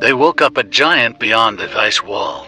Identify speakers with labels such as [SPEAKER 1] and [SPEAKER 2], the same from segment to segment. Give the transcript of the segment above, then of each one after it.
[SPEAKER 1] They woke up a giant beyond the ice wall.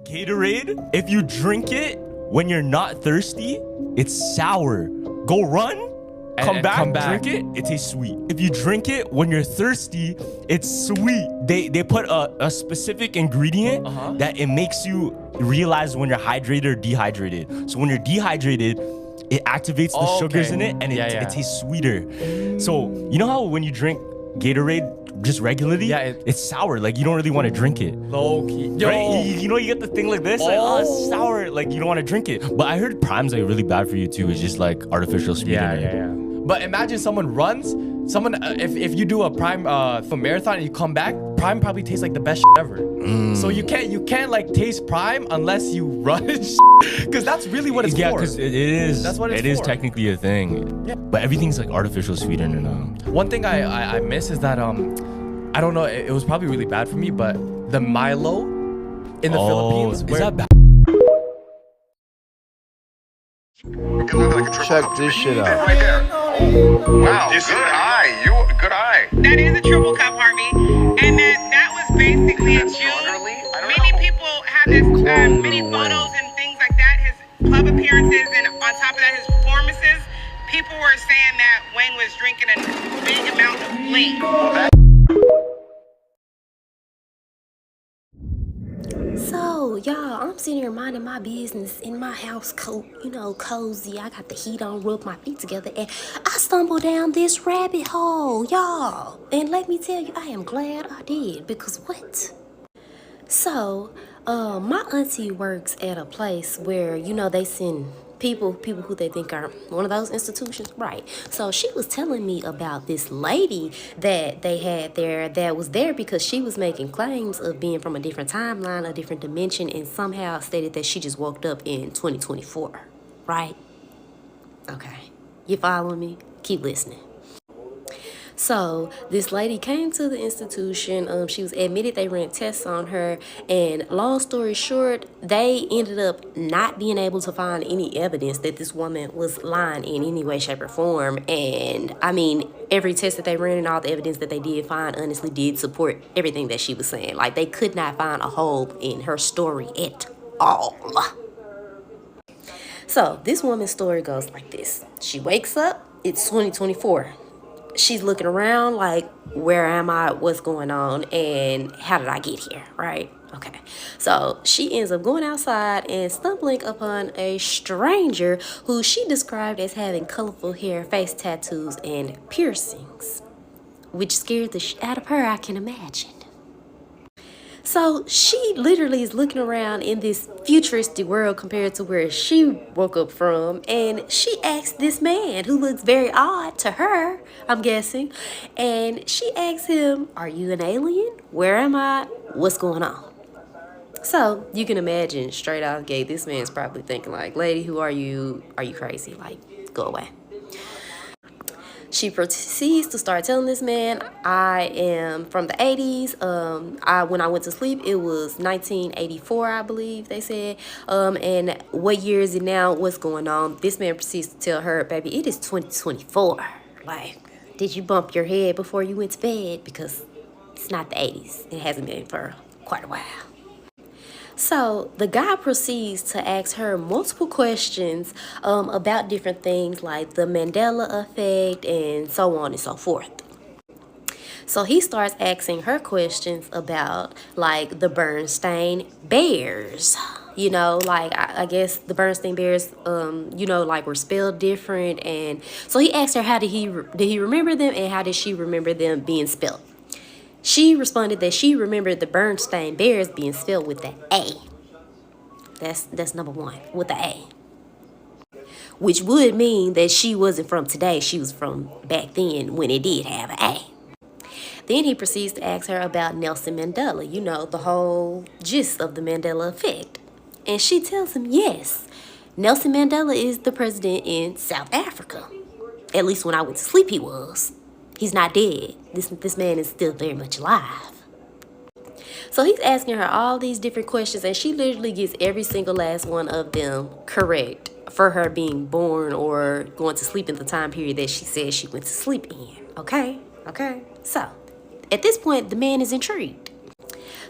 [SPEAKER 2] Gatorade, if you drink it when you're not thirsty, it's sour. Go run, come back, drink it, it tastes sweet. If you drink it when you're thirsty, it's sweet. They put a specific ingredient that it makes you realize when you're hydrated or dehydrated. So when you're dehydrated, it activates the sugars in it and it tastes sweeter. So you know how when you drink Gatorade just regularly, it's sour. Like you don't really want to drink it.
[SPEAKER 3] Low key. Yo.
[SPEAKER 2] Right? You know, you get the thing like this, like, oh, it's sour. Like you don't want to drink it. But I heard Prime's like really bad for you too. It's just like artificial sweetener.
[SPEAKER 3] Yeah. But imagine someone runs. If you do a Prime for marathon and you come back, Prime probably tastes like the best ever. So you can't like taste Prime unless you run because that's really what it's for.
[SPEAKER 2] Yeah, because it is.
[SPEAKER 3] That's what it's
[SPEAKER 2] It is
[SPEAKER 3] for.
[SPEAKER 2] technically a thing. Yeah. But everything's like artificial sweetener now.
[SPEAKER 3] One thing I miss is that I don't know, it was probably really bad for me, but the Milo in the Philippines.
[SPEAKER 2] Is that bad?
[SPEAKER 4] Check this shit out.
[SPEAKER 5] Right there. Oh, wow. Good eye. Good eye.
[SPEAKER 6] That is a triple cup, Harvey. And that was basically in June. Many people have this, many photos and things like that, his club appearances, and on top of that, his performances. People were saying that Wayne was drinking a big amount of lean.
[SPEAKER 7] So, y'all, I'm sitting here minding my business in my house coat, cozy. I got the heat on, rub my feet together, and I stumbled down this rabbit hole, y'all. And let me tell you, I am glad I did, because what? So, my auntie works at a place where, they send people who they think are one of those institutions, right? So she was telling me about this lady that they had there that was there because she was making claims of being from a different timeline, a different dimension, and somehow stated that she just woke up in 2024, right? Okay, you following me? Keep listening. So this lady came to the institution. She was admitted. They ran tests on her, and long story short, they ended up not being able to find any evidence that this woman was lying in any way, shape, or form. And I mean, every test that they ran and all the evidence that they did find honestly did support everything that she was saying. Like, they could not find a hole in her story at all. So this woman's story goes like this. She wakes up, it's 2024. She's looking around like, where am I? What's going on? And how did I get here? Right? Okay. So she ends up going outside and stumbling upon a stranger who she described as having colorful hair, face tattoos, and piercings, which scared the shit out of her, I can imagine. So she literally is looking around in this futuristic world compared to where she woke up from. And she asked this man, who looks very odd to her, I'm guessing. And she asked him, are you an alien? Where am I? What's going on? So you can imagine straight out the gate, this man's probably thinking like, lady, who are you? Are you crazy? Like, go away. She proceeds to start telling this man, I am from the 80s. When I went to sleep, it was 1984, I believe they said. And what year is it now? What's going on? This man proceeds to tell her, baby, it is 2024. Like, did you bump your head before you went to bed? Because It's not the 80s. It hasn't been for quite a while. So the guy proceeds to ask her multiple questions about different things like the Mandela effect and so on and so forth. So he starts asking her questions about like the Bernstein Bears. You know, like I guess the Bernstein Bears, you know, like were spelled different. And so he asked her how did he remember them and how did she remember them being spelled. She responded that she remembered the Bernstein Bears being spelled with the A. That's number one, with the A. Which would mean that she wasn't from today. She was from back then when it did have an A. Then he proceeds to ask her about Nelson Mandela, you know, the whole gist of the Mandela effect. And she tells him, yes, Nelson Mandela is the president in South Africa. At least when I went to sleep, he was. He's not dead. This man is still very much alive. So he's asking her all these different questions, and she literally gets every single last one of them correct for her being born or going to sleep in the time period that she said she went to sleep in. Okay? So, at this point, the man is intrigued.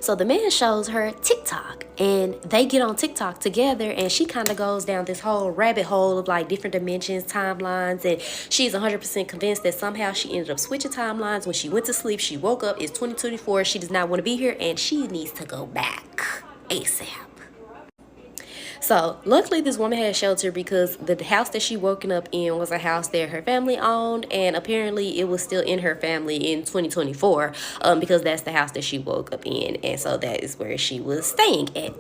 [SPEAKER 7] So the man shows her TikTok, and they get on TikTok together, and she kind of goes down this whole rabbit hole of like different dimensions, timelines, and she's 100% convinced that somehow she ended up switching timelines. When she went to sleep, she woke up, it's 2024, she does not want to be here, and she needs to go back ASAP. So luckily this woman had shelter because the house that she woken up in was a house that her family owned, and apparently it was still in her family in 2024 because that's the house that she woke up in, and so that is where she was staying at.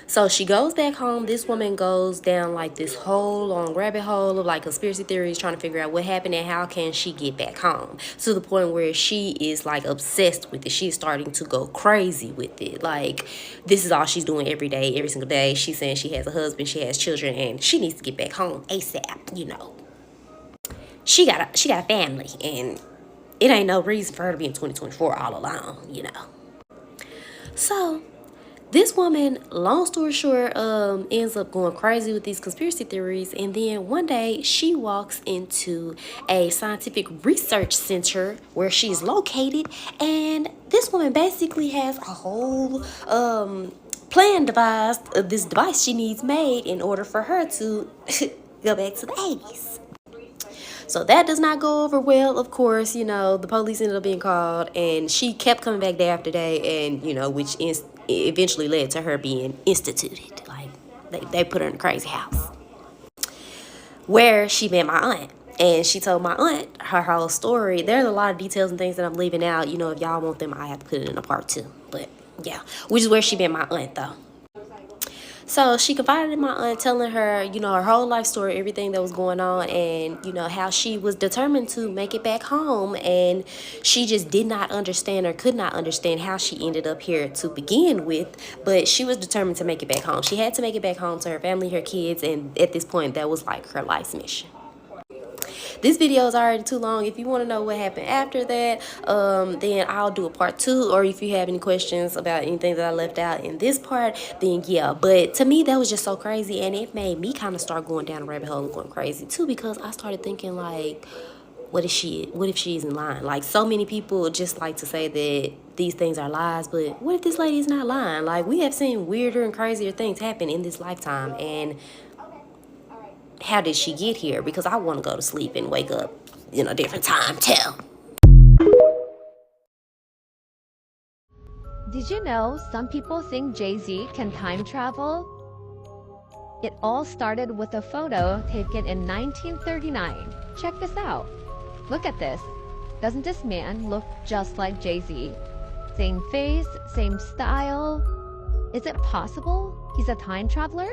[SPEAKER 7] So she goes back home. This woman goes down like this whole long rabbit hole of like conspiracy theories, trying to figure out what happened and how can she get back home, to the point where she is like obsessed with it. She's starting to go crazy with it. Like this is all she's doing every day, every single day. She's saying she has a husband, she has children, and she needs to get back home ASAP. You know, she got a family, and it ain't no reason for her to be in 2024 all alone. You know, so. This woman, long story short, ends up going crazy with these conspiracy theories, and then one day she walks into a scientific research center where she's located, and this woman basically has a whole plan devised of this device she needs made in order for her to go back to the 80s. So that does not go over well, of course. You know, the police ended up being called, and she kept coming back day after day, and, you know, which eventually led to her being instituted. Like, they put her in a crazy house where she met my aunt. And she told my aunt her whole story. There's a lot of details and things that I'm leaving out. You know, if y'all want them, I have to put it in a part 2. But, yeah, which is where she met my aunt, though. So she confided in my aunt, telling her, you know, her whole life story, everything that was going on, and, you know, how she was determined to make it back home, and she just did not understand or could not understand how she ended up here to begin with, but she was determined to make it back home. She had to make it back home to her family, her kids, and at this point, that was like her life's mission. This video is already too long. If you want to know what happened after that, then I'll do a part 2. Or if you have any questions about anything that I left out in this part, then yeah. But to me, that was just so crazy. And it made me kind of start going down a rabbit hole and going crazy too, because I started thinking like, what if she's in line? Like, so many people just like to say that these things are lies, but what if this lady is not lying? Like, we have seen weirder and crazier things happen in this lifetime, and how did she get here? Because I want to go to sleep and wake up in a different time too.
[SPEAKER 4] Did you know some people think Jay-Z can time travel? It all started with a photo taken in 1939. Check this out. Look at this. Doesn't this man look just like Jay-Z? Same face, same style. Is it possible he's a time traveler?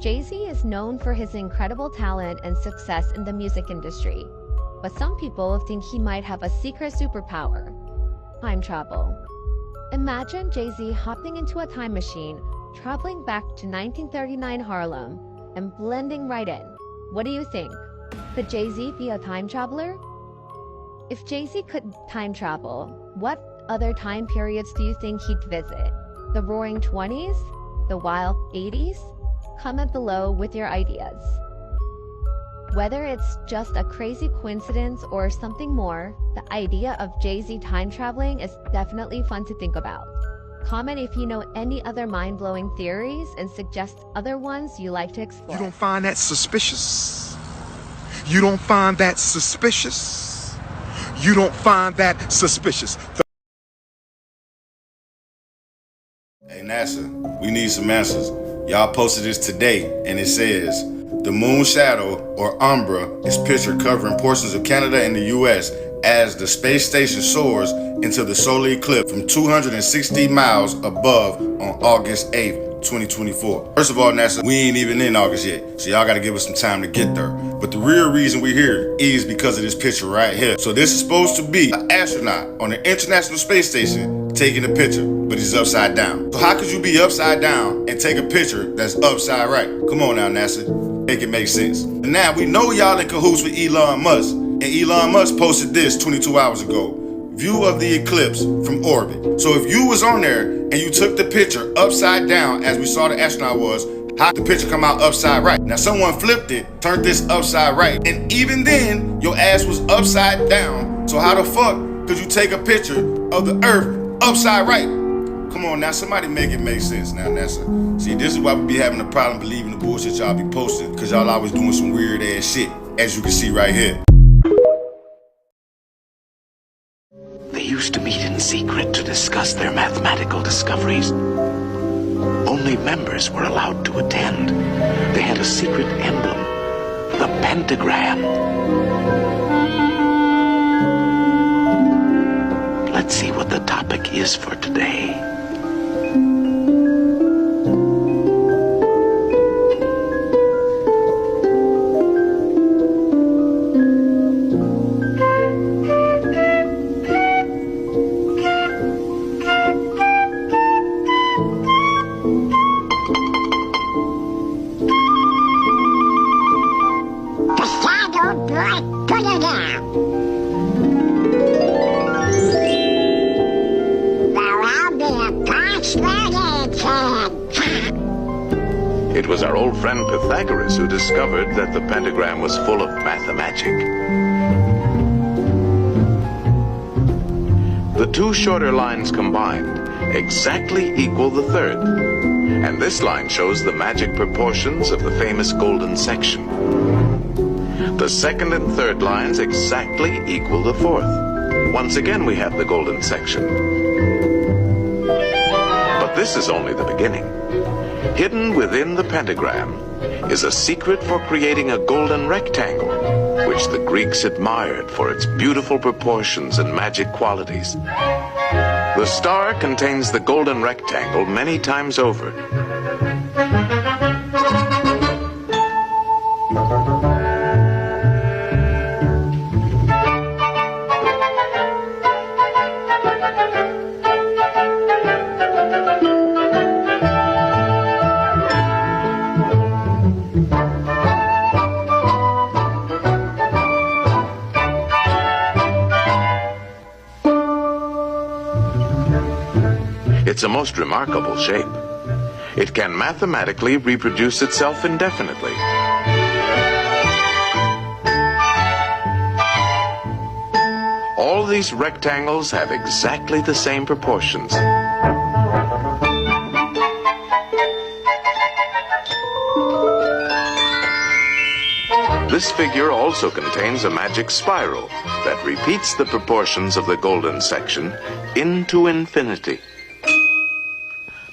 [SPEAKER 4] Jay-Z is known for his incredible talent and success in the music industry, but some people think he might have a secret superpower: time travel. Imagine Jay-Z hopping into a time machine, traveling back to 1939 Harlem, and blending right in. What do you think? Could Jay-Z be a time traveler? If Jay-Z could time travel, what other time periods do you think he'd visit? The Roaring 20s? The Wild 80s? Comment below with your ideas. Whether it's just a crazy coincidence or something more, the idea of Jay-Z time traveling is definitely fun to think about. Comment if you know any other mind-blowing theories and suggest other ones you like to explore.
[SPEAKER 5] You don't find that suspicious? You don't find that suspicious? You don't find that suspicious?
[SPEAKER 8] Hey NASA, we need some answers. Y'all posted this today, and it says, the moon shadow, or umbra, is pictured covering portions of Canada and the US as the space station soars into the solar eclipse from 260 miles above on August 8th, 2024. First of all, NASA, we ain't even in August yet, so y'all gotta give us some time to get there. But the real reason we're here is because of this picture right here. So this is supposed to be an astronaut on the International Space Station taking a picture, but he's upside down. So how could you be upside down and take a picture that's upside right? Come on now, NASA. Make it make sense. And now we know y'all in cahoots with Elon Musk. And Elon Musk posted this 22 hours ago. View of the eclipse from orbit. So if you was on there and you took the picture upside down as we saw the astronaut was, how did the picture come out upside right? Now someone flipped it, turned this upside right. And even then, your ass was upside down. So how the fuck could you take a picture of the earth upside right? Come on now, somebody make it make sense now, NASA. See, this is why we be having a problem believing the bullshit y'all be posting, because y'all always doing some weird ass shit, as you can see right here.
[SPEAKER 1] They used to meet in secret to discuss their mathematical discoveries. Only members were allowed to attend. They had a secret emblem, the pentagram. Let's see what the topic is for today.
[SPEAKER 9] It was our old friend Pythagoras who discovered that the pentagram was full of mathemagic. The two shorter lines combined exactly equal the third. And this line shows the magic proportions of the famous golden section. The second and third lines exactly equal the fourth. Once again we have the golden section. But this is only the beginning. Hidden within the pentagram is a secret for creating a golden rectangle, which the Greeks admired for its beautiful proportions and magic qualities. The star contains the golden rectangle many times over. It's a most remarkable shape. It can mathematically reproduce itself indefinitely. All these rectangles have exactly the same proportions. This figure also contains a magic spiral that repeats the proportions of the golden section into infinity.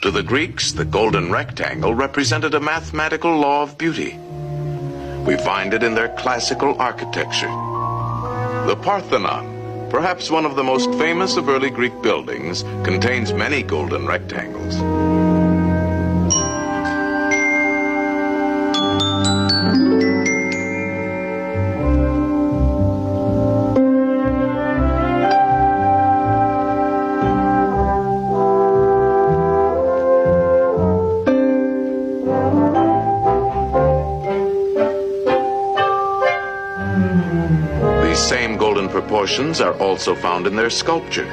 [SPEAKER 9] To the Greeks, the golden rectangle represented a mathematical law of beauty. We find it in their classical architecture. The Parthenon, perhaps one of the most famous of early Greek buildings, contains many golden rectangles. Proportions are also found in their sculpture.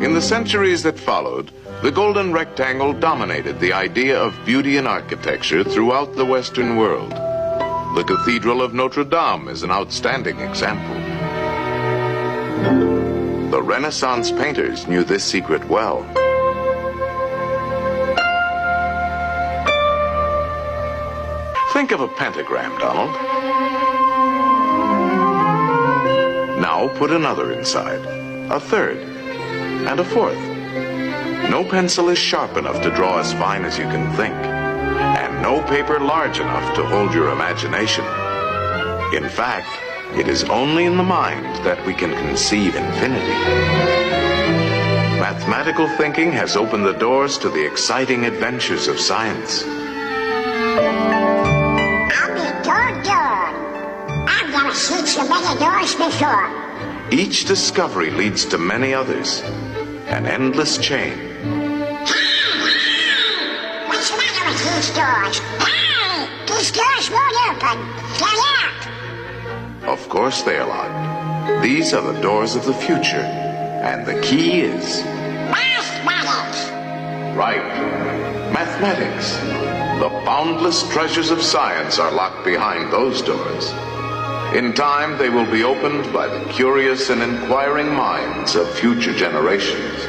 [SPEAKER 9] In the centuries that followed, the Golden Rectangle dominated the idea of beauty in architecture throughout the Western world. The Cathedral of Notre Dame is an outstanding example. The Renaissance painters knew this secret well. Think of a pentagram, Donald. Now put another inside, a third, and a fourth. No pencil is sharp enough to draw as fine as you can think, and no paper large enough to hold your imagination. In fact, it is only in the mind that we can conceive infinity. Mathematical thinking has opened the doors to the exciting adventures of science.
[SPEAKER 10] I'll be doggone. I'm gonna see so many doors before.
[SPEAKER 9] Each discovery leads to many others, an endless chain.
[SPEAKER 10] What's the matter with these doors? Hey! These doors won't open. They're locked.
[SPEAKER 9] Of course they are locked. These are the doors of the future, and the key is...
[SPEAKER 10] Mathematics.
[SPEAKER 9] Right. Mathematics. The boundless treasures of science are locked behind those doors. In time, they will be opened by the curious and inquiring minds of future generations.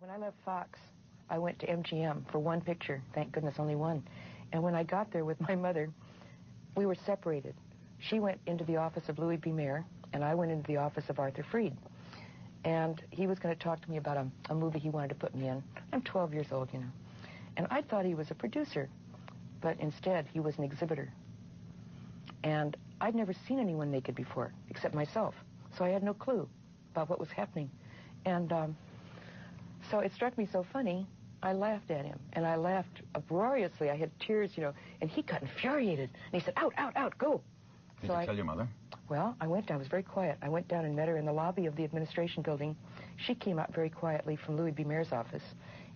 [SPEAKER 11] When I left Fox, I went to MGM for one picture. Thank goodness, only one. And when I got there with my mother, we were separated. She went into the office of Louis B. Mayer, and I went into the office of Arthur Freed. And he was going to talk to me about a movie he wanted to put me in. I'm 12 years old, you know. And I thought he was a producer, but instead he was an exhibitor. And I'd never seen anyone naked before, except myself. So I had no clue about what was happening. And so it struck me so funny, I laughed at him. And I laughed uproariously. I had tears, you know, and he got infuriated. And he said, out, out, out, go.
[SPEAKER 12] Did you tell your mother?
[SPEAKER 11] Well, I was very quiet. I went down and met her in the lobby of the administration building. She came out very quietly from Louis B. Mayer's office,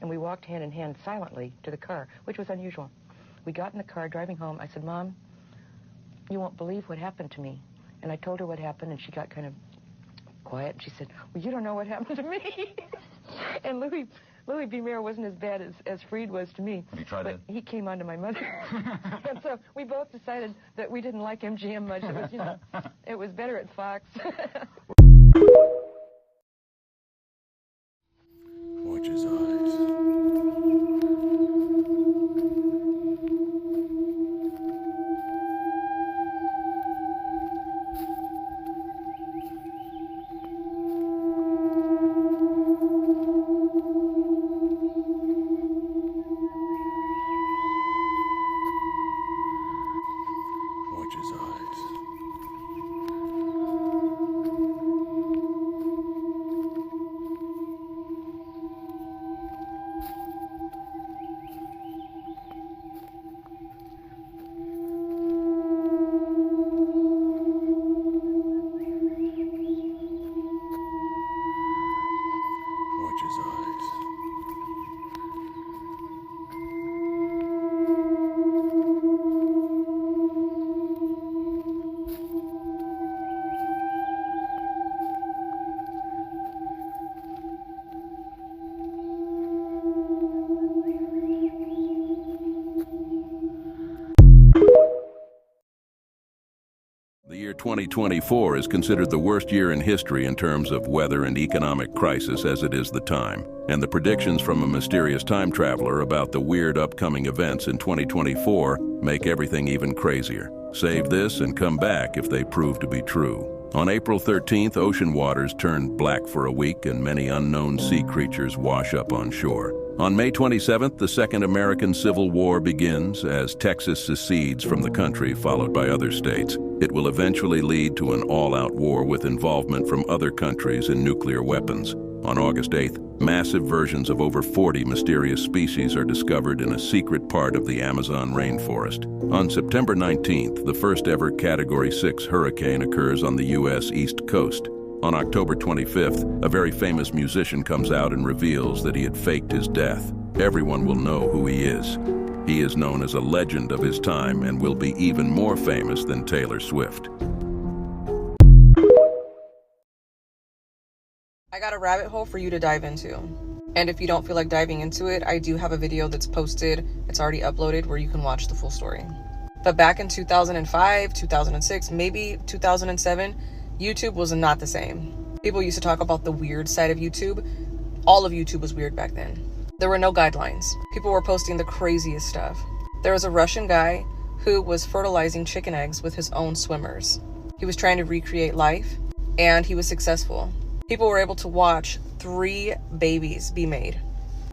[SPEAKER 11] and we walked hand in hand silently to the car, which was unusual. We got in the car driving home. I said, Mom, you won't believe what happened to me. And I told her what happened, and she got kind of quiet, and she said, well, you don't know what happened to me. And Louis B. Mayer wasn't as bad as Freed was to me.
[SPEAKER 12] Have you tried it?
[SPEAKER 11] He came on to my mother. And so we both decided that we didn't like MGM much. It was, you know, it was better at Fox.
[SPEAKER 1] Watch his eyes. Watch his eyes. Watch his eyes.
[SPEAKER 13] The year 2024 is considered the worst year in history in terms of weather and economic crisis as it is the time. And the predictions from a mysterious time traveler about the weird upcoming events in 2024 make everything even crazier. Save this and come back if they prove to be true. On April 13th, ocean waters turned black for a week and many unknown sea creatures wash up on shore. On May 27th, the Second American Civil War begins as Texas secedes from the country, followed by other states. It will eventually lead to an all-out war with involvement from other countries in nuclear weapons. On August 8th, massive versions of over 40 mysterious species are discovered in a secret part of the Amazon rainforest. On September 19th, the first ever Category 6 hurricane occurs on the U.S. East Coast. On October 25th, a very famous musician comes out and reveals that he had faked his death. Everyone will know who he is. He is known as a legend of his time and will be even more famous than Taylor Swift.
[SPEAKER 12] I got a rabbit hole for you to dive into. And if you don't feel like diving into it, I do have a video that's posted, it's already uploaded, where you can watch the full story. But back in 2005, 2006, maybe 2007, YouTube was not the same. People used to talk about the weird side of YouTube. All of YouTube was weird back then. There were no guidelines. People were posting the craziest stuff. There was a Russian guy who was fertilizing chicken eggs with his own swimmers. He was trying to recreate life, and he was successful. People were able to watch 3 babies be made.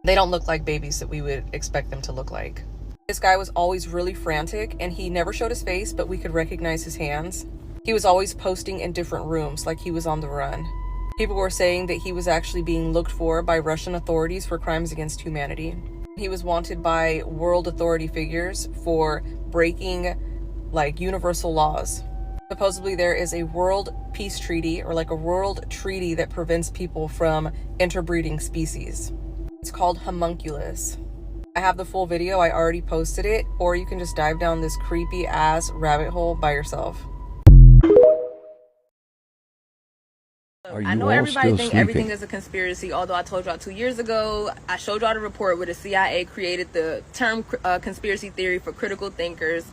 [SPEAKER 12] They don't look like babies that we would expect them to look like. This guy was always really frantic, and he never showed his face, but we could recognize his hands. He was always posting in different rooms like he was on the run. People were saying that he was actually being looked for by Russian authorities for crimes against humanity. He was wanted by world authority figures for breaking like universal laws. Supposedly there is a world peace treaty, or like a world treaty, that prevents people from interbreeding species. It's called homunculus. I have the full video, I already posted it, or you can just dive down this creepy ass rabbit hole by yourself.
[SPEAKER 14] I know everybody thinks everything is a conspiracy, although I told y'all 2 years ago, I showed y'all the report where the CIA created the term conspiracy theory for critical thinkers.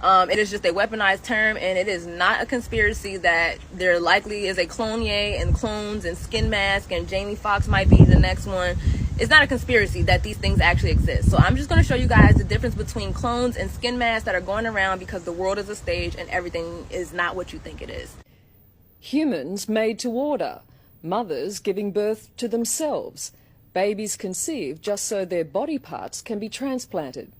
[SPEAKER 14] It is just a weaponized term, and it is not a conspiracy that there likely is a Clonye and clones and Skin Mask and Jamie Foxx might be the next one. It's not a conspiracy that these things actually exist. So I'm just going to show you guys the difference between clones and skin masks that are going around, because the world is a stage and everything is not what you think it is.
[SPEAKER 15] Humans made to order, mothers giving birth to themselves, babies conceived just so their body parts can be transplanted.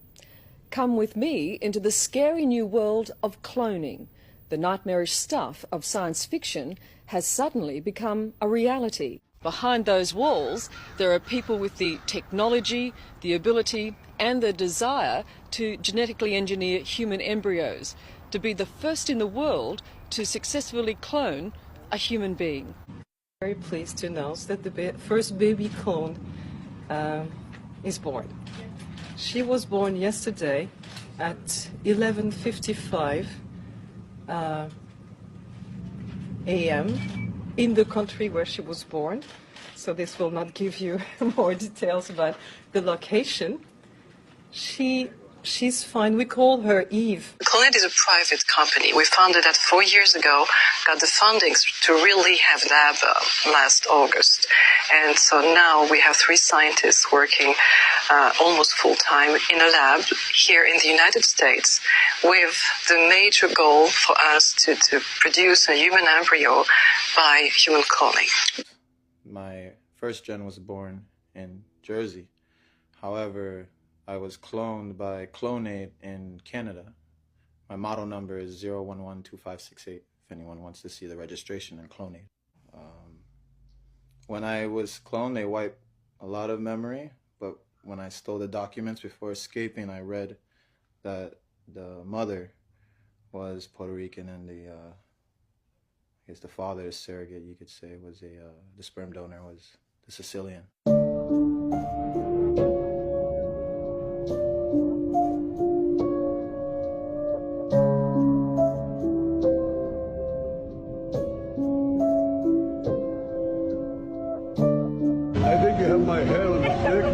[SPEAKER 15] Come with me into the scary new world of cloning. The nightmarish stuff of science fiction has suddenly become a reality. Behind those walls, there are people with the technology, the ability, and the desire to genetically engineer human embryos, to be the first in the world to successfully clone a human being.
[SPEAKER 16] Very pleased to announce that the first baby clone is born. She was born yesterday at 11:55 a.m. in the country where she was born. So this will not give you more details about the location. She's fine. We call her Eve.
[SPEAKER 17] Clonate is a private company. We founded that 4 years ago, got the funding to really have lab last August. And so now we have 3 scientists working almost full-time in a lab here in the United States with the major goal for us to produce a human embryo by human cloning.
[SPEAKER 18] My first gen was born in Jersey. However, I was cloned by Clonate in Canada. My model number is 0112568, if anyone wants to see the registration in Clonate. When I was cloned, they wiped a lot of memory, but when I stole the documents before escaping, I read that the mother was Puerto Rican and I guess the father, surrogate, you could say, was the sperm donor was the Sicilian.
[SPEAKER 19] My head on a stick.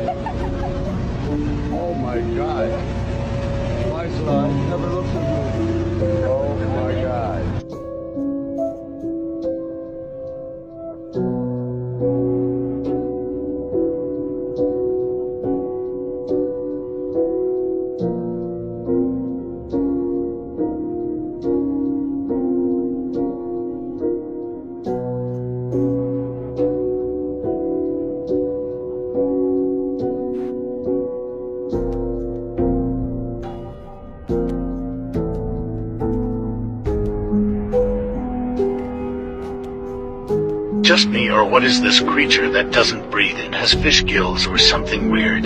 [SPEAKER 19] Oh my God. My son never looks so good. Oh my God.
[SPEAKER 1] Just me, or what is this creature that doesn't breathe and has fish gills or something weird?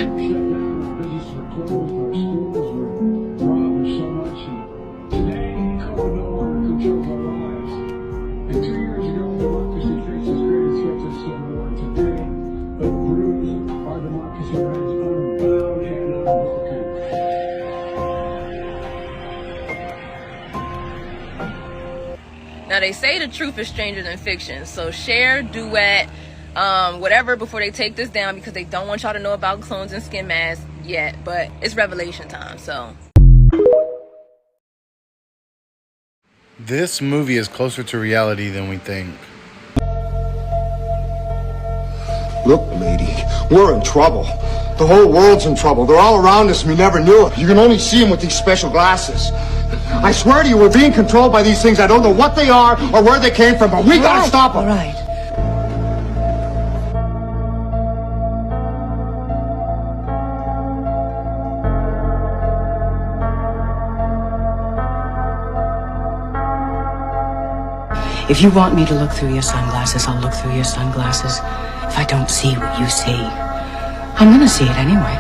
[SPEAKER 14] Now they say the truth is stranger than fiction, so Cher, Duet, whatever before they take this down, because they don't want y'all to know about clones and skin masks yet. But it's revelation time, so.
[SPEAKER 8] This movie is closer to reality than we think.
[SPEAKER 20] Look, lady, we're in trouble. The whole world's in trouble. They're all around us and we never knew it. You can only see them with these special glasses. I swear to you, we're being controlled by these things. I don't know what they are or where they came from, but we gotta stop them.
[SPEAKER 7] All right.
[SPEAKER 21] If you want me to look through your sunglasses, I'll look through your sunglasses. If I don't see what you see, I'm gonna see it anyway.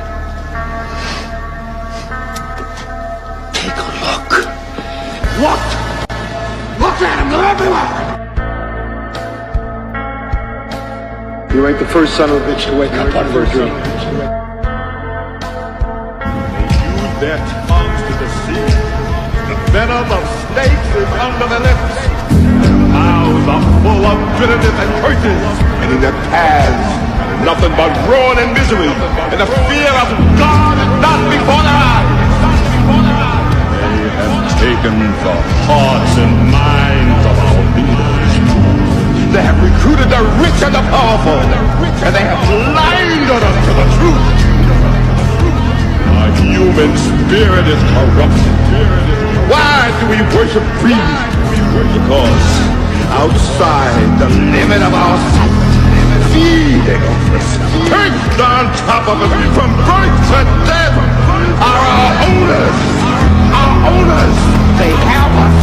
[SPEAKER 20] Take a look. Look! Look at them! They're everywhere! You ain't the first son of a bitch to wake up out of a dream.
[SPEAKER 19] They use their tongues to deceive. The venom of snakes is under their lips. Mouths are full of bitterness and curses, and in their paths, nothing but ruin and misery, and the fear of God is not before their eyes. They have taken the hearts and minds of our leaders. They have recruited the rich and the powerful, and they have blinded us to the truth. Our human spirit is corrupted. Why do we worship greed? Because outside the limit of our sight, feeding us, perched on top of us from birth to death, are our owners. Our owners, they have us.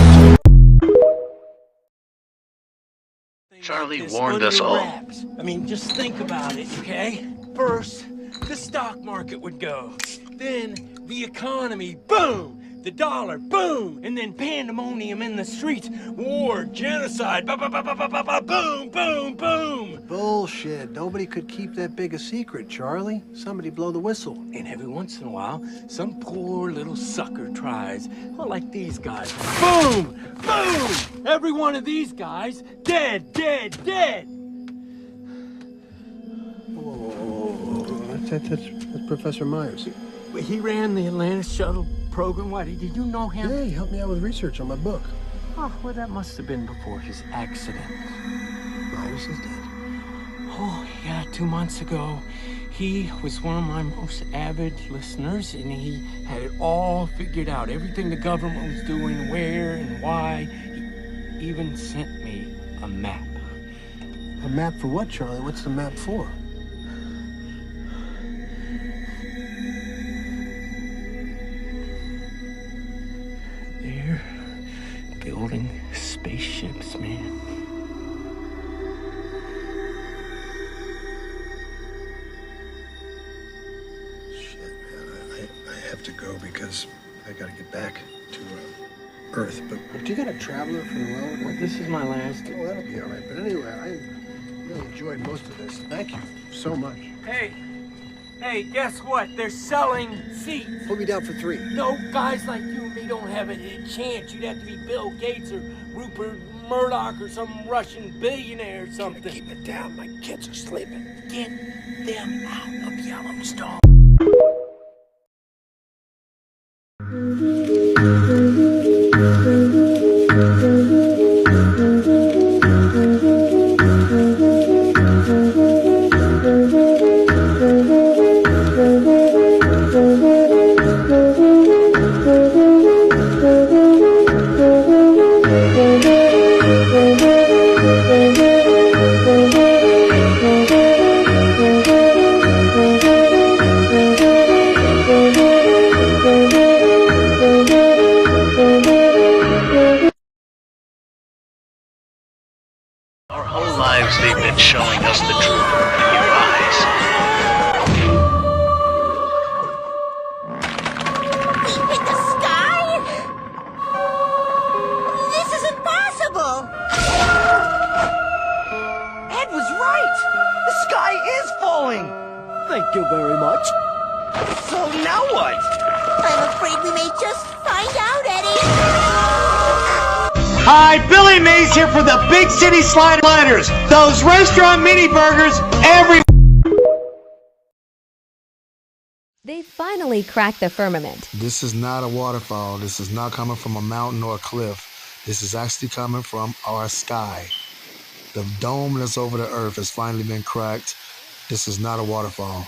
[SPEAKER 22] Charlie warned us all.
[SPEAKER 23] I mean, just think about it, okay? First, the stock market would go. Then, the economy, boom! The dollar, boom! And then pandemonium in the streets. War, genocide, boom, boom, boom!
[SPEAKER 24] Bullshit. Nobody could keep that big a secret, Charlie. Somebody blow the whistle.
[SPEAKER 23] And every once in a while, some poor little sucker tries. Well, like these guys. Boom! Boom! Every one of these guys, dead, dead, dead!
[SPEAKER 24] Whoa. That's Professor Myers.
[SPEAKER 23] He ran the Atlantis shuttle program. Why, did you know him?
[SPEAKER 24] Yeah, he helped me out with research on my book.
[SPEAKER 23] Oh, well, that must have been before his accident.
[SPEAKER 24] Myers is dead.
[SPEAKER 23] Oh, yeah, 2 months ago. He was one of my most avid listeners, and he had it all figured out. Everything the government was doing, where and why. He even sent me a map.
[SPEAKER 24] A map for what, Charlie? What's the map for?
[SPEAKER 23] They're building spaceships, man.
[SPEAKER 24] I have to go because I gotta get back to Earth. But do you got a traveler for the road?
[SPEAKER 23] Well, this is my last.
[SPEAKER 24] Oh, that'll be all right. But anyway, I really enjoyed most of this. Thank you so much.
[SPEAKER 23] Hey, guess what? They're selling seats.
[SPEAKER 24] Put me down for 3.
[SPEAKER 23] No, guys like you and me don't have a chance. You'd have to be Bill Gates or Rupert Murdoch or some Russian billionaire or something.
[SPEAKER 24] Keep it down. My kids are sleeping.
[SPEAKER 23] Get them out of Yellowstone.
[SPEAKER 22] Our whole lives they've been showing us the truth in your eyes.
[SPEAKER 10] In the sky? This is impossible!
[SPEAKER 23] Ed was right! The sky is falling! Thank you very much. So now what?
[SPEAKER 10] I'm afraid we may just find out, Eddie.
[SPEAKER 2] Hi, Billy Mays here for the Big City Sliders. Those restaurant mini burgers every...
[SPEAKER 3] They finally cracked the firmament.
[SPEAKER 4] This is not a waterfall. This is not coming from a mountain or a cliff. This is actually coming from our sky. The dome that's over the earth has finally been cracked. This is not a waterfall.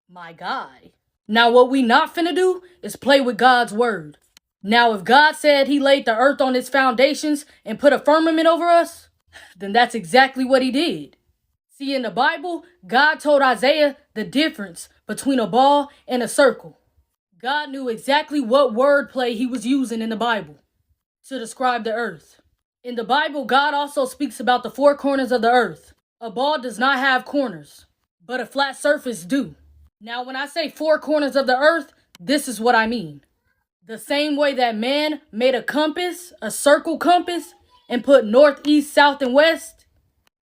[SPEAKER 6] My God. Now what we not finna do is play with God's word. Now if God said he laid the earth on its foundations and put a firmament over us, then that's exactly what he did. See, in the Bible, God told Isaiah the difference between a ball and a circle. God knew exactly what wordplay he was using in the Bible to describe the earth. In the Bible, God also speaks about the four corners of the earth. A ball does not have corners, but a flat surface do. Now, when I say four corners of the earth, this is what I mean. The same way that man made a compass, a circle compass, and put north, east, south, and west,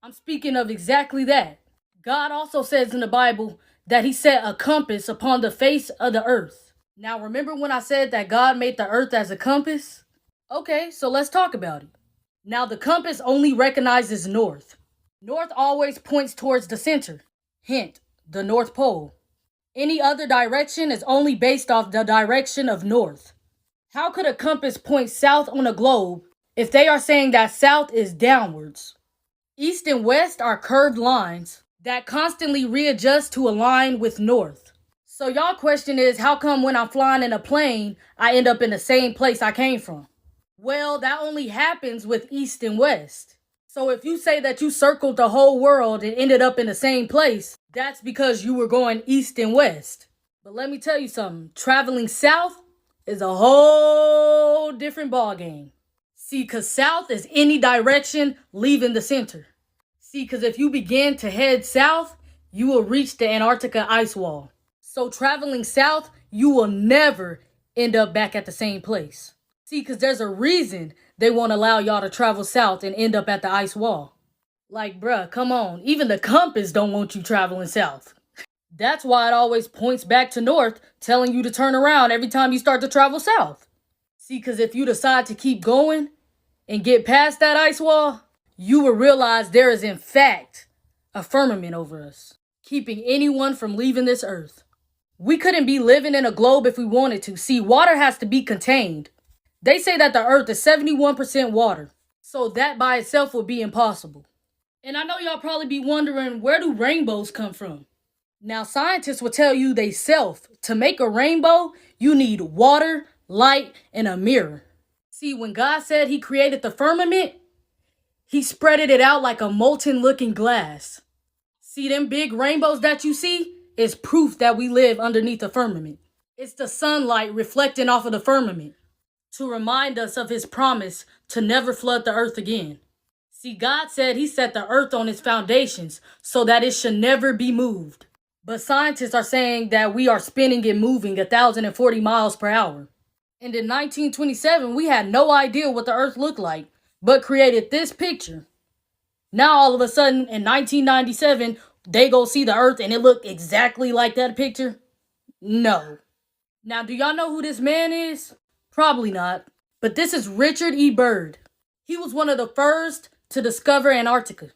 [SPEAKER 6] I'm speaking of exactly that. God also says in the Bible that he set a compass upon the face of the earth. Now, remember when I said that God made the earth as a compass? Okay, so let's talk about it. Now, the compass only recognizes north. North always points towards the center. Hint, the North Pole. Any other direction is only based off the direction of north. How could a compass point south on a globe if they are saying that south is downwards? East and west are curved lines that constantly readjust to align with north. So y'all question is, how come when I'm flying in a plane, I end up in the same place I came from? Well, that only happens with east and west. So if you say that you circled the whole world and ended up in the same place, that's because you were going east and west. But let me tell you something, traveling south is a whole different ballgame. See, because south is any direction leaving the center. See, because if you begin to head south, you will reach the Antarctica ice wall. So traveling south, you will never end up back at the same place. See, because there's a reason they won't allow y'all to travel south and end up at the ice wall. Like, bruh, come on. Even the compass don't want you traveling south. That's why it always points back to north, telling you to turn around every time you start to travel south. See, because if you decide to keep going and get past that ice wall, you will realize there is in fact a firmament over us, keeping anyone from leaving this earth. We couldn't be living in a globe if we wanted to. See, water has to be contained. They say that the earth is 71% water, so that by itself would be impossible. And I know y'all probably be wondering, where do rainbows come from? Now, scientists will tell you they self, to make a rainbow, you need water, light, and a mirror. See, when God said he created the firmament, he spreaded it out like a molten looking glass. See, them big rainbows that you see is proof that we live underneath the firmament. It's the sunlight reflecting off of the firmament to remind us of his promise to never flood the earth again. See, God said he set the earth on its foundations so that it should never be moved. But scientists are saying that we are spinning and moving 1,040 miles per hour. And in 1927, we had no idea what the earth looked like, but created this picture. Now, all of a sudden, in 1997, they go see the earth and it looked exactly like that picture? No. Now, do y'all know who this man is? Probably not. But this is Richard E. Byrd. He was one of the first to discover Antarctica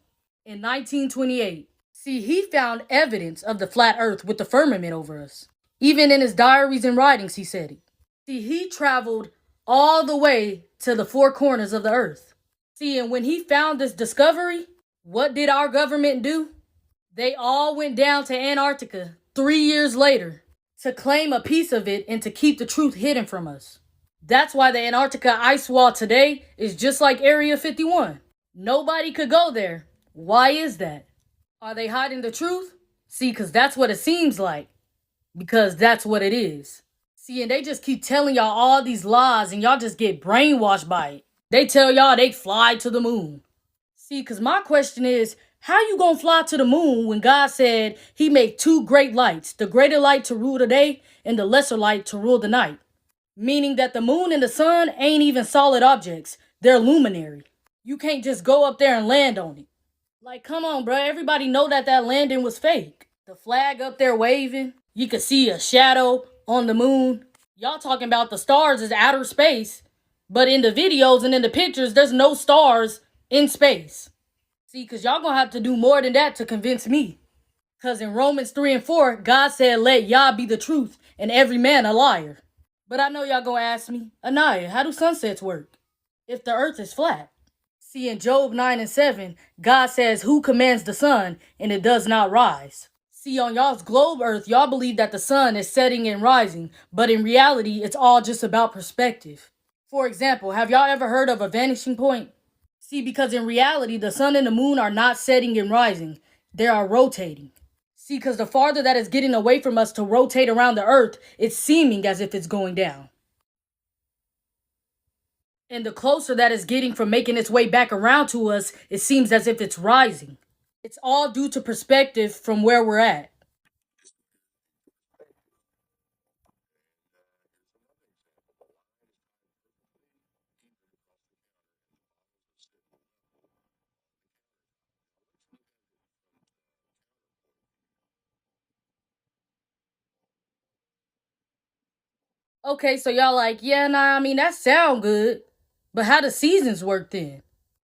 [SPEAKER 6] in 1928. See, he found evidence of the flat earth with the firmament over us. Even in his diaries and writings, he said it. See, he traveled all the way to the four corners of the earth. See, and when he found this discovery, what did our government do? They all went down to Antarctica 3 years later to claim a piece of it and to keep the truth hidden from us. That's why the Antarctica ice wall today is just like Area 51. Nobody could go there. Why is that? Are they hiding the truth? See, because that's what it seems like. Because that's what it is. See, and they just keep telling y'all all these lies and y'all just get brainwashed by it. They tell y'all they fly to the moon. See, because my question is, how you gonna fly to the moon when God said he made two great lights, the greater light to rule the day and the lesser light to rule the night? Meaning that the moon and the sun ain't even solid objects. They're luminary. You can't just go up there and land on it. Like, come on, bro. Everybody know that landing was fake. The flag up there waving. You could see a shadow on the moon. Y'all talking about the stars as outer space, but in the videos and in the pictures, there's no stars in space. See, because y'all gonna have to do more than that to convince me. Because in Romans 3 and 4, God said, let Yah be the truth and every man a liar. But I know y'all gonna ask me, Anaya, how do sunsets work if the earth is flat? See, in Job 9 and 7, God says, who commands the sun and it does not rise? See, on y'all's globe earth, y'all believe that the sun is setting and rising, but in reality, it's all just about perspective. For example, have y'all ever heard of a vanishing point? See, because in reality, the sun and the moon are not setting and rising, they are rotating. See, because the farther that is getting away from us to rotate around the earth, it's seeming as if it's going down. And the closer that is getting from making its way back around to us, it seems as if it's rising. It's all due to perspective from where we're at. Okay, so y'all like, yeah, nah, I mean, that sound good. But how do seasons work then?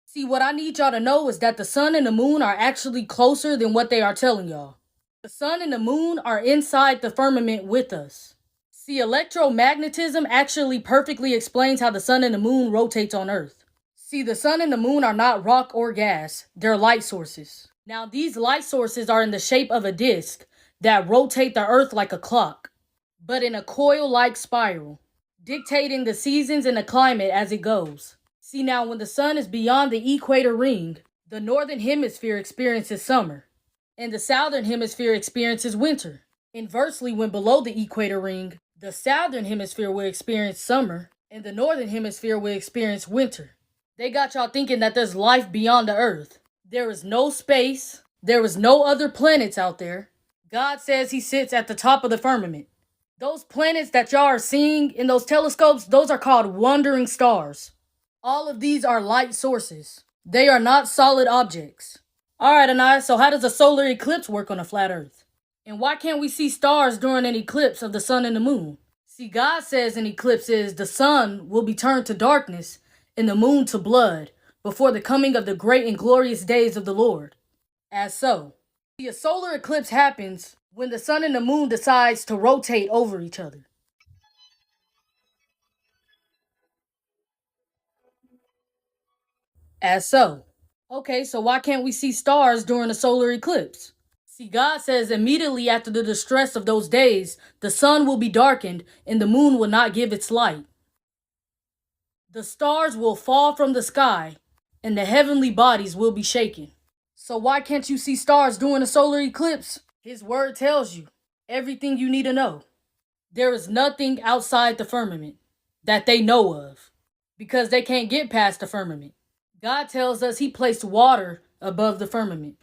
[SPEAKER 6] See, what I need y'all to know is that the sun and the moon are actually closer than what they are telling y'all. The sun and the moon are inside the firmament with us. See, electromagnetism actually perfectly explains how the sun and the moon rotates on Earth. See, the sun and the moon are not rock or gas, they're light sources. Now, these light sources are in the shape of a disc that rotate the Earth like a clock, but in a coil-like spiral, dictating the seasons and the climate as it goes. See, now when the sun is beyond the equator ring, the northern hemisphere experiences summer, and the southern hemisphere experiences winter. Inversely, when below the equator ring, the southern hemisphere will experience summer, and the northern hemisphere will experience winter. They got y'all thinking that there's life beyond the earth. There is no space. There is no other planets out there. God says he sits at the top of the firmament. Those planets that y'all are seeing in those telescopes, those are called wandering stars. All of these are light sources. They are not solid objects. Alright, Anais, so how does a solar eclipse work on a flat earth? And why can't we see stars during an eclipse of the sun and the moon? See, God says in eclipses, the sun will be turned to darkness and the moon to blood before the coming of the great and glorious days of the Lord. As so, see, a solar eclipse happens when the sun and the moon decides to rotate over each other. As so. Okay, so why can't we see stars during a solar eclipse? See, God says immediately after the distress of those days, the sun will be darkened and the moon will not give its light. The stars will fall from the sky and the heavenly bodies will be shaken. So why can't you see stars during a solar eclipse? His word tells you everything you need to know. There is nothing outside the firmament that they know of because they can't get past the firmament. God tells us he placed water above the firmament.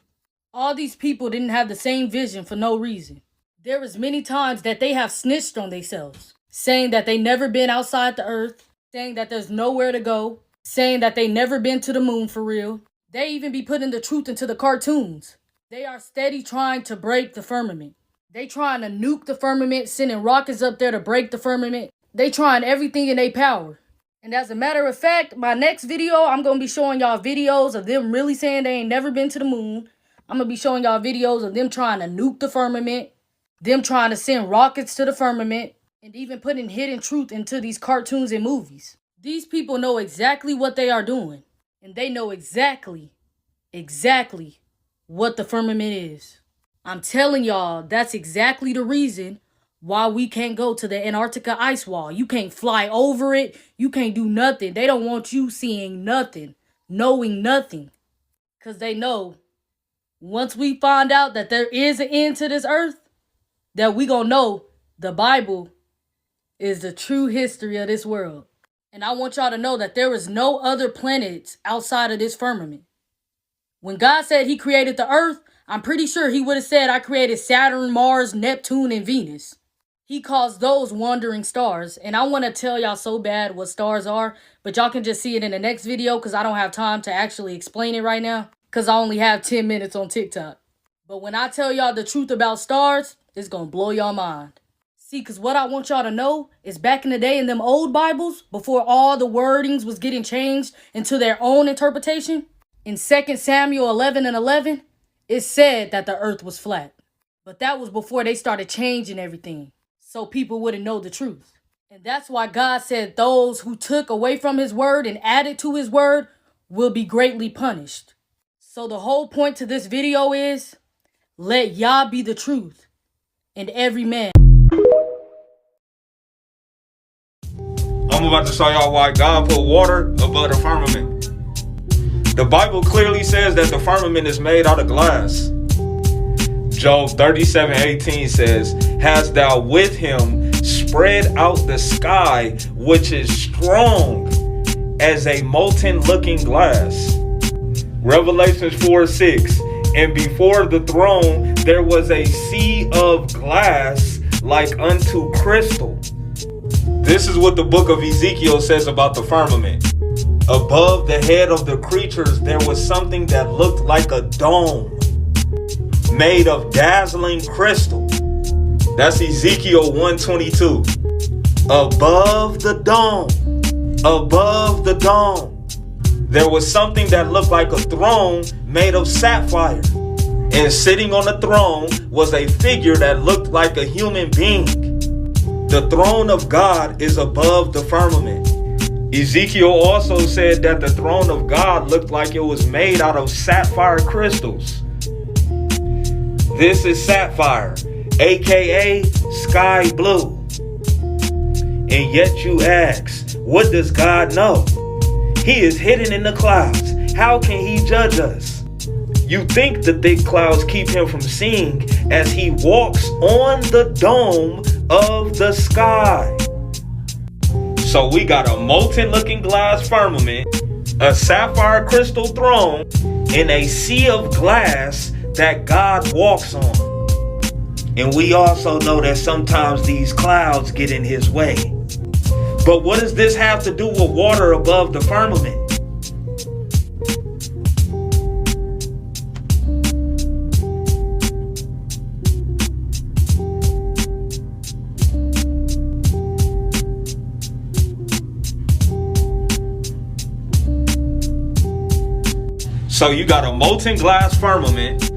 [SPEAKER 6] All these people didn't have the same vision for no reason. There was many times that they have snitched on themselves, saying that they never been outside the earth, saying that there's nowhere to go, saying that they never been to the moon for real. They even be putting the truth into the cartoons. They are steady trying to break the firmament. They trying to nuke the firmament, sending rockets up there to break the firmament. They trying everything in their power. And as a matter of fact, my next video, I'm going to be showing y'all videos of them really saying they ain't never been to the moon. I'm going to be showing y'all videos of them trying to nuke the firmament, them trying to send rockets to the firmament, and even putting hidden truth into these cartoons and movies. These people know exactly what they are doing, and they know exactly what the firmament is. I'm telling y'all, that's exactly the reason why we can't go to the Antarctica ice wall. You can't fly over it. You can't do nothing. They don't want you seeing nothing, knowing nothing. Because they know once we find out that there is an end to this earth, that we gonna know the Bible is the true history of this world. And I want y'all to know that there is no other planets outside of this firmament. When God said he created the earth, I'm pretty sure he would have said, I created Saturn, Mars, Neptune, and Venus. He calls those wandering stars. And I want to tell y'all so bad what stars are, but y'all can just see it in the next video because I don't have time to actually explain it right now because I only have 10 minutes on TikTok. But when I tell y'all the truth about stars, It's gonna blow your mind. See, because what I want y'all to know is back in the day in them old Bibles, before all the wordings was getting changed into their own interpretation, in 2 Samuel 11:11, it said that the earth was flat. But that was before they started changing everything, so people wouldn't know the truth. And that's why God said those who took away from his word and added to his word will be greatly punished. So the whole point to this video is, let Yah be the truth, and every man.
[SPEAKER 5] I'm about to show y'all why God put water above the firmament. The Bible clearly says that the firmament is made out of glass. Job 37:18 says, "Hast thou with him spread out the sky, which is strong as a molten looking glass." Revelations 4:6, "And before the throne there was a sea of glass like unto crystal." This is what the book of Ezekiel says about the firmament. Above the head of the creatures there was something that looked like a dome, made of dazzling crystal. That's Ezekiel 1:22. Above the dome, there was something that looked like a throne made of sapphire. And sitting on the throne was a figure that looked like a human being. The throne of God is above the firmament. Ezekiel also said that the throne of God looked like it was made out of sapphire crystals. This is sapphire, aka sky blue. And yet you ask, what does God know? He is hidden in the clouds. How can he judge us? You think the thick clouds keep him from seeing as he walks on the dome of the sky. So we got a molten looking glass firmament, a sapphire crystal throne, and a sea of glass that God walks on. And we also know that sometimes these clouds get in his way. But what does this have to do with water above the firmament? So you got a molten glass firmament,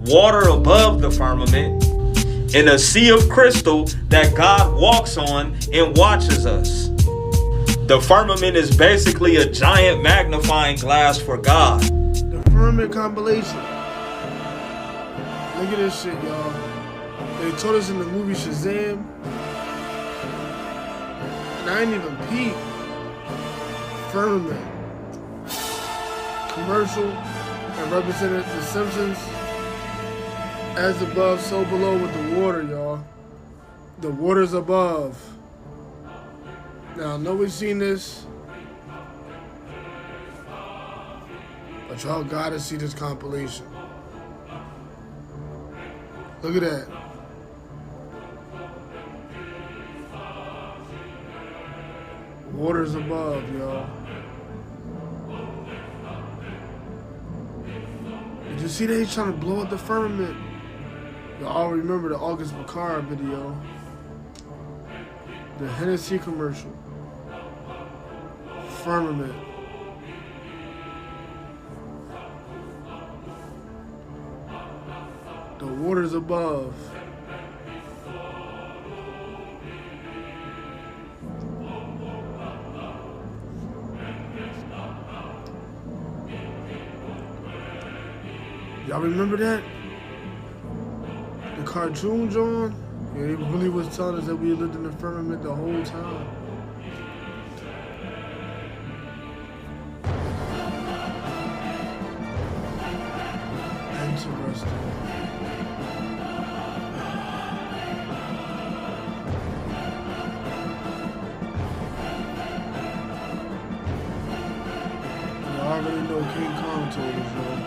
[SPEAKER 5] water above the firmament, and a sea of crystal that God walks on and watches us. The firmament is basically a giant magnifying glass for God.
[SPEAKER 9] The firmament compilation. Look at this shit, y'all. They told us in the movie Shazam, and I ain't even peep. Firmament. Commercial and represented The Simpsons. As above, so below with the water, y'all. The water's above. Now, I know we've seen this, but y'all gotta see this compilation. Look at that. Water's above, y'all. Did you see that he's trying to blow up the firmament? Y'all all remember the August Bacard video. The Hennessy commercial. Firmament. The water's above. Y'all remember that? The cartoon, John? Yeah, he really was telling us that we lived in the firmament the whole time. Interesting. You already know King Kong told us, y'all.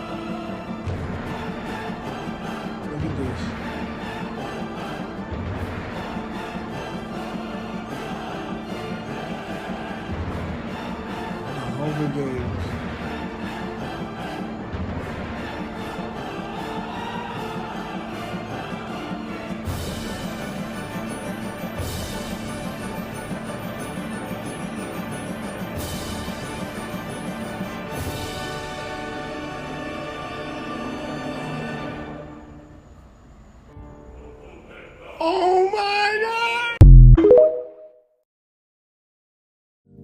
[SPEAKER 9] Look at this. The Hunger Games. Oh my God!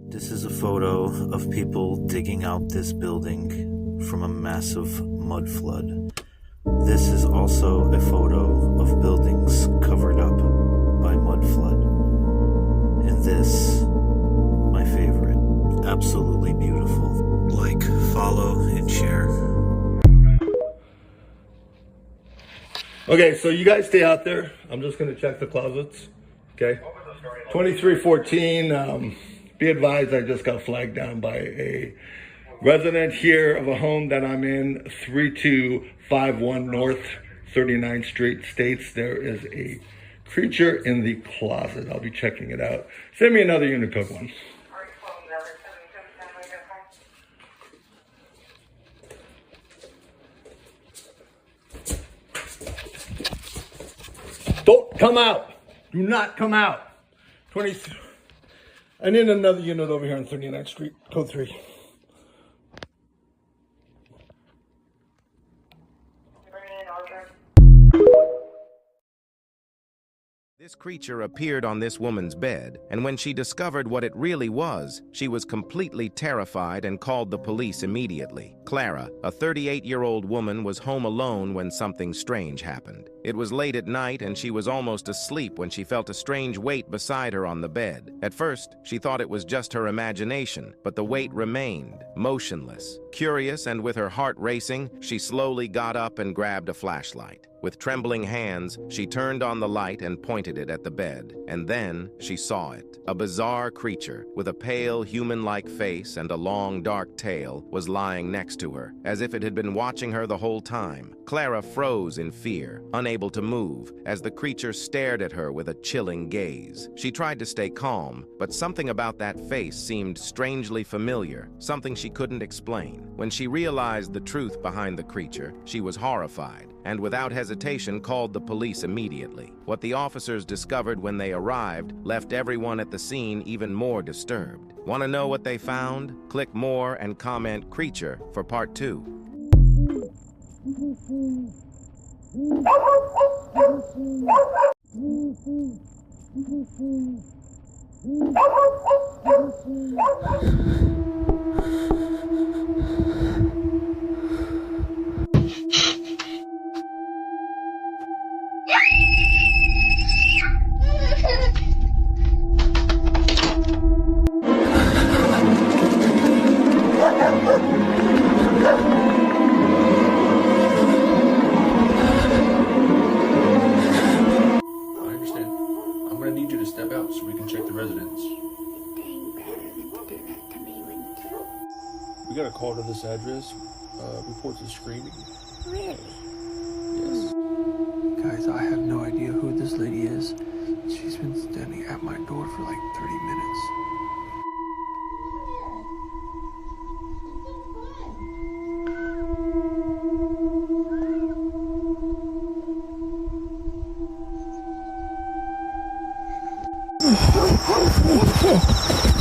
[SPEAKER 11] This is a photo of people digging out this building from a massive mud flood. This is also a photo of buildings covered up by mud flood. And this, my favorite, absolutely beautiful. Like, follow, and share.
[SPEAKER 19] Okay, so you guys stay out there. I'm just gonna check the closets. Okay. 2314. Be advised, I just got flagged down by a resident here of a home that I'm in, 3251 North 39th Street, states there is a creature in the closet. I'll be checking it out. Send me another Unicode one. Don't come out. Do not come out. 23. I need another unit over here on 39th Street, code 3.
[SPEAKER 12] This creature appeared on this woman's bed, and when she discovered what it really was, she was completely terrified and called the police immediately. Clara, a 38-year-old woman, was home alone when something strange happened. It was late at night, and she was almost asleep when she felt a strange weight beside her on the bed. At first, she thought it was just her imagination, but the weight remained, motionless. Curious and with her heart racing, she slowly got up and grabbed a flashlight. With trembling hands, she turned on the light and pointed it at the bed. And then she saw it. A bizarre creature with a pale, human-like face and a long, dark tail was lying next to her, as if it had been watching her the whole time. Clara froze in fear, unable to move, as the creature stared at her with a chilling gaze. She tried to stay calm, but something about that face seemed strangely familiar, something she couldn't explain. When she realized the truth behind the creature, she was horrified, and without hesitation called the police immediately. What the officers discovered when they arrived left everyone at the scene even more disturbed. Want to know what they found? Click more and comment creature for part 2.
[SPEAKER 13] Step out so we can check the residence. We got a call to this address. Reports of screaming.
[SPEAKER 10] Really?
[SPEAKER 13] Yes.
[SPEAKER 24] Guys, I have no idea who this lady is. She's been standing at my door for like 30 minutes.
[SPEAKER 10] Oh,